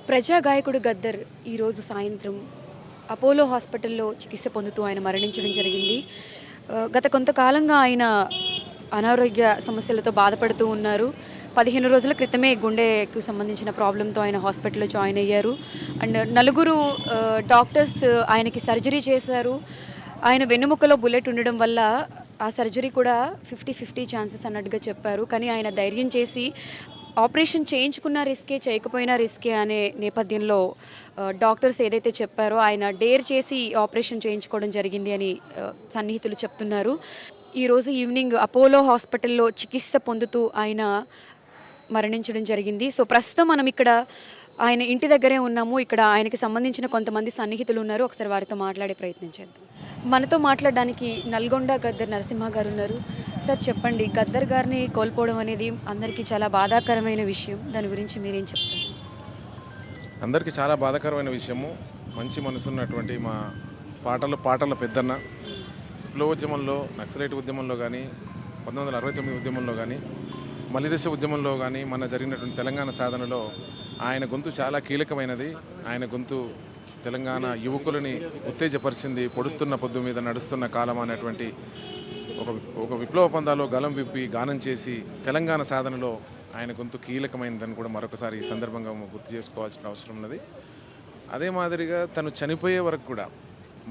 ప్రజా గాయకుడు గద్దర్ ఈరోజు సాయంత్రం అపోలో హాస్పిటల్లో చికిత్స పొందుతూ ఆయన మరణించడం జరిగింది. గత కొంతకాలంగా ఆయన అనారోగ్య సమస్యలతో బాధపడుతూ ఉన్నారు. 15 రోజుల క్రితమే గుండెకు సంబంధించిన ప్రాబ్లమ్‌తో ఆయన హాస్పిటల్‌లో జాయిన్ అయ్యారు. అండ్ నలుగురు డాక్టర్స్ ఆయనకి సర్జరీ చేశారు. ఆయన వెన్నెముకలో బుల్లెట్ ఉండడం వల్ల ఆ సర్జరీ కూడా 50-50 ఛాన్సెస్ అన్నట్టుగా చెప్పారు. కానీ ఆయన ధైర్యం చేసి ఆపరేషన్ చేయించుకున్న రిస్కే, చేయకపోయినా రిస్కే అనే నేపథ్యంలో డాక్టర్స్ ఏదైతే చెప్పారో ఆయన డేర్ చేసి ఆపరేషన్ చేయించుకోవడం జరిగింది అని సన్నిహితులు చెప్తున్నారు. ఈరోజు ఈవినింగ్ అపోలో హాస్పిటల్‌లో చికిత్స పొందుతూ ఆయన మరణించడం జరిగింది. సో, ప్రస్తుతం మనం ఇక్కడ ఆయన ఇంటి దగ్గరే ఉన్నాము. ఇక్కడ ఆయనకి సంబంధించిన కొంతమంది సన్నిహితులు ఉన్నారు. ఒకసారి వారితో మాట్లాడే ప్రయత్నం చేద్దాం. మనతో మాట్లాడడానికి నల్గొండ గద్దర్ నరసింహ గారు ఉన్నారు. సార్ చెప్పండి, గద్దర్ గారిని కోల్పోవడం అనేది అందరికీ చాలా బాధాకరమైన విషయం. దాని గురించి మీరేం చెప్తారు? అందరికీ చాలా బాధాకరమైన విషయము. మంచి మనసున్నటువంటి మా పాటల పెద్దన్న విప్లవోద్యమంలో, నక్సలైట్ ఉద్యమంలో కానీ, 1969 ఉద్యమంలో కానీ, మలిదశ ఉద్యమంలో కానీ మన జరిగినటువంటి తెలంగాణ సాధనలో ఆయన గొంతు చాలా కీలకమైనది. ఆయన గొంతు తెలంగాణ యువకులని ఉత్తేజపరిచింది. పొడుస్తున్న పొద్దు మీద నడుస్తున్న కాలం అనేటువంటి ఒక విప్లవ పందాలో గలం విప్పి గానం చేసి తెలంగాణ సాధనలో ఆయన గొంతు కీలకమైనదని కూడా మరొకసారి ఈ సందర్భంగా గుర్తు చేసుకోవాల్సిన అవసరం ఉన్నది. అదే మాదిరిగా తను చనిపోయే వరకు కూడా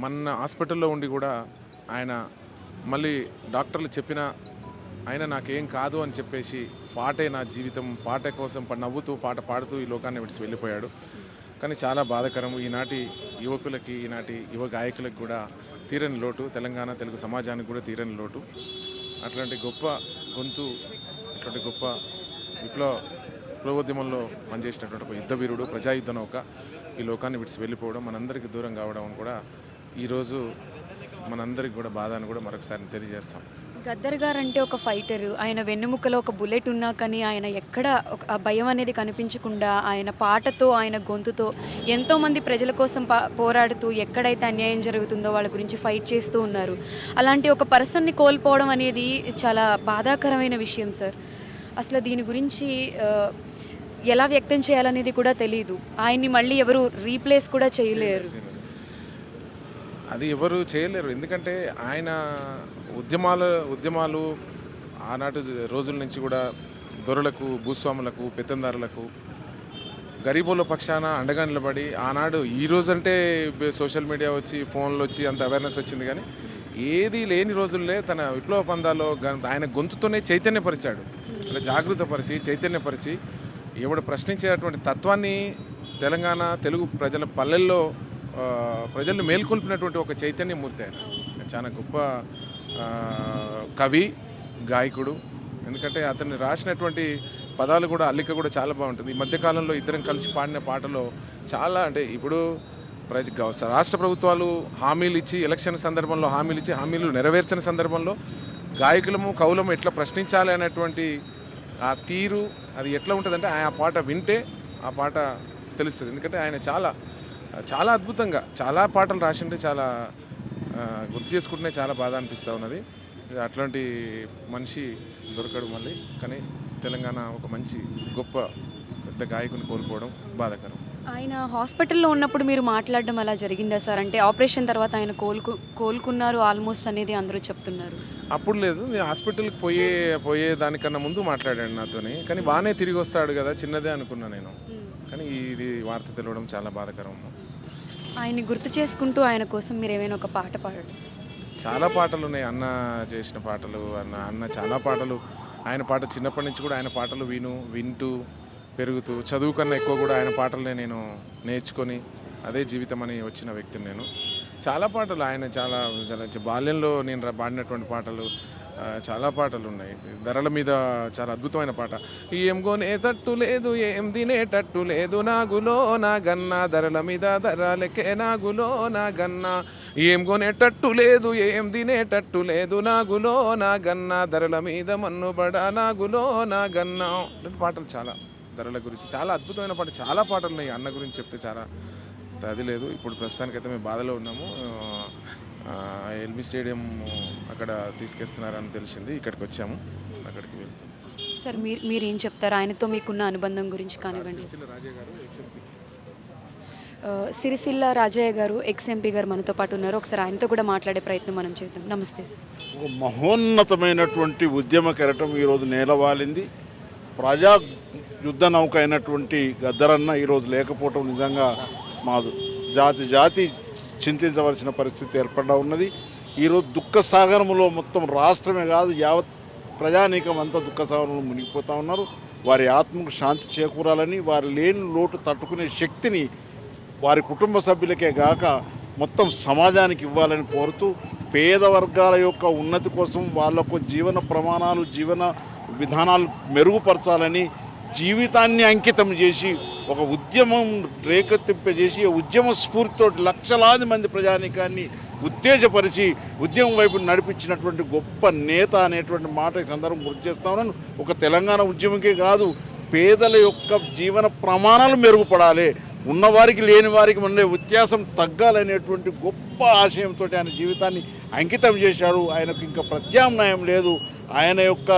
మన హాస్పిటల్లో ఉండి కూడా ఆయన మళ్ళీ డాక్టర్లు చెప్పిన ఆయన నాకేం కాదు అని చెప్పేసి పాటే నా జీవితం, పాట కోసం నవ్వుతూ పాట పాడుతూ ఈ లోకాన్ని విడిచి వెళ్ళిపోయాడు. కానీ చాలా బాధాకరం. ఈనాటి యువకులకి, ఈనాటి యువ గాయకులకు కూడా తీరని లోటు, తెలంగాణ తెలుగు సమాజానికి కూడా తీరని లోటు. అట్లాంటి గొప్ప గొంతు, అట్లాంటి గొప్ప విప్లవోద్యమంలో పనిచేసినటువంటి ఒక యుద్ధ వీరుడు, ప్రజాయుద్ధ నౌక ఈ లోకాన్ని విడిచి వెళ్ళిపోవడం, మనందరికీ దూరం కావడం కూడా ఈరోజు మనందరికి కూడా బాధ అని కూడా మరొకసారి తెలియజేస్తాం. గద్దర్ గారు అంటే ఒక ఫైటర్. ఆయన వెన్నెముకలో ఒక బుల్లెట్ ఉన్నా కానీ ఆయన ఎక్కడ ఆ భయం అనేది కనిపించకుండా ఆయన పాటతో, ఆయన గొంతుతో ఎంతోమంది ప్రజల కోసం పోరాడుతూ ఎక్కడైతే అన్యాయం జరుగుతుందో వాళ్ళ గురించి ఫైట్ చేస్తూ ఉన్నారు. అలాంటి ఒక పర్సన్ని కోల్పోవడం అనేది చాలా బాధాకరమైన విషయం సార్. అసలు దీని గురించి ఎలా వ్యక్తం చేయాలనేది కూడా తెలీదు. ఆయన్ని మళ్ళీ ఎవరు రీప్లేస్ కూడా చేయలేరు. అది ఎవరు చేయలేరు. ఎందుకంటే ఆయన ఉద్యమాలు ఆనాటి రోజుల నుంచి కూడా దొరలకు, భూస్వాములకు, పెత్తందారులకు, గరీబుల పక్షాన అండగా నిలబడి ఆనాడు ఈ రోజంటే సోషల్ మీడియా వచ్చి, ఫోన్లు వచ్చి అంత అవేర్నెస్ వచ్చింది. కానీ ఏది లేని రోజుల్లో తన విప్లవ పందాలో ఆయన గొంతుతోనే చైతన్యపరిచాడు. అంటే జాగృతపరిచి, చైతన్యపరిచి ఎవడు ప్రశ్నించేటువంటి తత్వాన్ని తెలంగాణ తెలుగు ప్రజల పల్లెల్లో ప్రజలను మేల్కొల్పినటువంటి ఒక చైతన్యమూర్తి ఆయన. చాలా గొప్ప కవి, గాయకుడు. ఎందుకంటే అతన్ని రాసినటువంటి పదాలు కూడా, అల్లిక కూడా చాలా బాగుంటుంది. ఈ మధ్యకాలంలో ఇద్దరం కలిసి పాడిన పాటలో చాలా, అంటే ఇప్పుడు రాష్ట్ర ప్రభుత్వాలు హామీలు ఇచ్చి, ఎలక్షన్ సందర్భంలో హామీలు ఇచ్చి హామీలు నెరవేర్చిన సందర్భంలో గాయకులము, కవులము ఎట్లా ప్రశ్నించాలి అనేటువంటి ఆ తీరు అది ఎట్లా ఉంటుందంటే ఆ పాట వింటే ఆ పాట తెలుస్తుంది. ఎందుకంటే ఆయన చాలా అద్భుతంగా చాలా పాటలు రాసిండే. చాలా గుర్తు చేసుకుంటేనే చాలా బాధ అనిపిస్తూ ఉన్నది. అట్లాంటి మనిషి దొరకడు మళ్ళీ. కానీ తెలంగాణ ఒక మంచి గొప్ప పెద్ద గాయకుని కోల్పోవడం బాధాకరం. ఆయన హాస్పిటల్లో ఉన్నప్పుడు మీరు మాట్లాడడం అలా జరిగిందా సార్? అంటే ఆపరేషన్ తర్వాత ఆయన కోలుకున్నారు ఆల్మోస్ట్ అనేది అందరూ చెప్తున్నారు. అప్పుడు లేదు, నేను హాస్పిటల్కి పోయే దానికన్నా ముందు మాట్లాడాడు నాతోని. కానీ బాగానే తిరిగి వస్తాడు కదా, చిన్నదే అనుకున్నా నేను. కానీ ఇది వార్త తెలియడం చాలా బాధాకరం. ఆయన్ని గుర్తు చేసుకుంటూ ఆయన కోసం మీరు ఏమైనా ఒక పాట పాడండి. చాలా పాటలు ఉన్నాయి. అన్న చేసిన పాటలు, అన్న చాలా పాటలు. ఆయన పాట చిన్నప్పటి నుంచి కూడా ఆయన పాటలు వింటూ పెరుగుతూ, చదువు కన్నా ఎక్కువ కూడా ఆయన పాటలనే నేను నేర్చుకొని అదే జీవితం అని వచ్చిన వ్యక్తిని నేను. చాలా పాటలు ఆయన చాలా బాల్యంలో నేను పాడినటువంటి పాటలు చాలా పాటలు ఉన్నాయి. ధరల మీద చాలా అద్భుతమైన పాట. ఏం కొనేటట్టు లేదు, ఏం తినేటట్టు లేదు, నాగులో నా గన్న, ధరల మీద ధరలకే నాగులో నా గన్న. ఏం కొనేటట్టు లేదు, ఏం తినేటట్టు లేదు, నాగులో నా గన్న, ధరల మీద మన్నుబడ నాగులో నా గన్న. పాటలు చాలా, ధరల గురించి చాలా అద్భుతమైన పాట. చాలా పాటలు ఉన్నాయి. అన్న గురించి చెప్తే చాలా అది లేదు. ఇప్పుడు ప్రస్తుతానికైతే మేము బాధలో ఉన్నాము. ఎల్బీ స్టేడియం అక్కడ తీసుకెస్తున్నారని తెలిసింది. ఇక్కడికి వచ్చాము, అక్కడికి వెళ్తాం. సార్ మీరేం చెప్తారు ఆయనతో మీకున్న అనుబంధం గురించి కానివ్వండి? సిరిసిల్ల రాజయ్య గారు ఎక్స్ ఎంపీ గారు మనతో పాటు ఉన్నారు. ఒకసారి ఆయనతో కూడా మాట్లాడే ప్రయత్నం మనం చేద్దాం. నమస్తే సార్. ఒక మహోన్నతమైనటువంటి ఉద్యమ కెరటం ఈరోజు నేలవాలింది. ప్రజా యుద్ధ నౌక అయినటువంటి గద్దరన్న ఈరోజు లేకపోవటం నిజంగా మా జాతి చింతించవలసిన పరిస్థితి ఏర్పడా ఉన్నది. ఈరోజు దుఃఖ సాగరములో మొత్తం రాష్ట్రమే కాదు యావత్ ప్రజానీకం అంతా దుఃఖ సాగరంలో మునిగిపోతూ ఉన్నారు. వారి ఆత్మకు శాంతి చేకూరాలని, వారి లేని లోటు తట్టుకునే శక్తిని వారి కుటుంబ సభ్యులకే గాక మొత్తం సమాజానికి ఇవ్వాలని కోరుతూ, పేద వర్గాల యొక్క ఉన్నతి కోసం వాళ్లకు జీవన ప్రమాణాలు, జీవన విధానాలు మెరుగుపరచాలని జీవితాన్ని అంకితం చేసి ఒక ఉద్యమం రేకెత్తింపజేసి ఉద్యమ స్ఫూర్తితో లక్షలాది మంది ప్రజానీకాన్ని ఉత్తేజపరిచి ఉద్యమం వైపు నడిపించినటువంటి గొప్ప నేత అనేటువంటి మాట ఈ సందర్భం గుర్తు చేస్తా ఉన్నాను. ఒక తెలంగాణ ఉద్యమంకే కాదు, పేదల యొక్క జీవన ప్రమాణాలు మెరుగుపడాలి, ఉన్నవారికి లేని వారికి ఉండే వ్యత్యాసం తగ్గాలనేటువంటి గొప్ప ఆశయంతో ఆయన జీవితాన్ని అంకితం చేశాడు. ఆయనకు ఇంకా ప్రత్యామ్నాయం లేదు. ఆయన యొక్క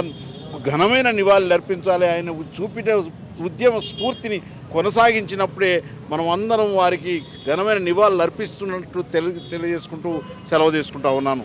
ఘనమైన నివాళులు అర్పించాలి. ఆయన చూపిన ఉద్యమ స్ఫూర్తిని కొనసాగించినప్పుడే మనం అందరం వారికి ఘనమైన నివాళులు అర్పిస్తున్నట్టు తెలియజేసుకుంటూ సెలవు తీసుకుంటా ఉన్నాను.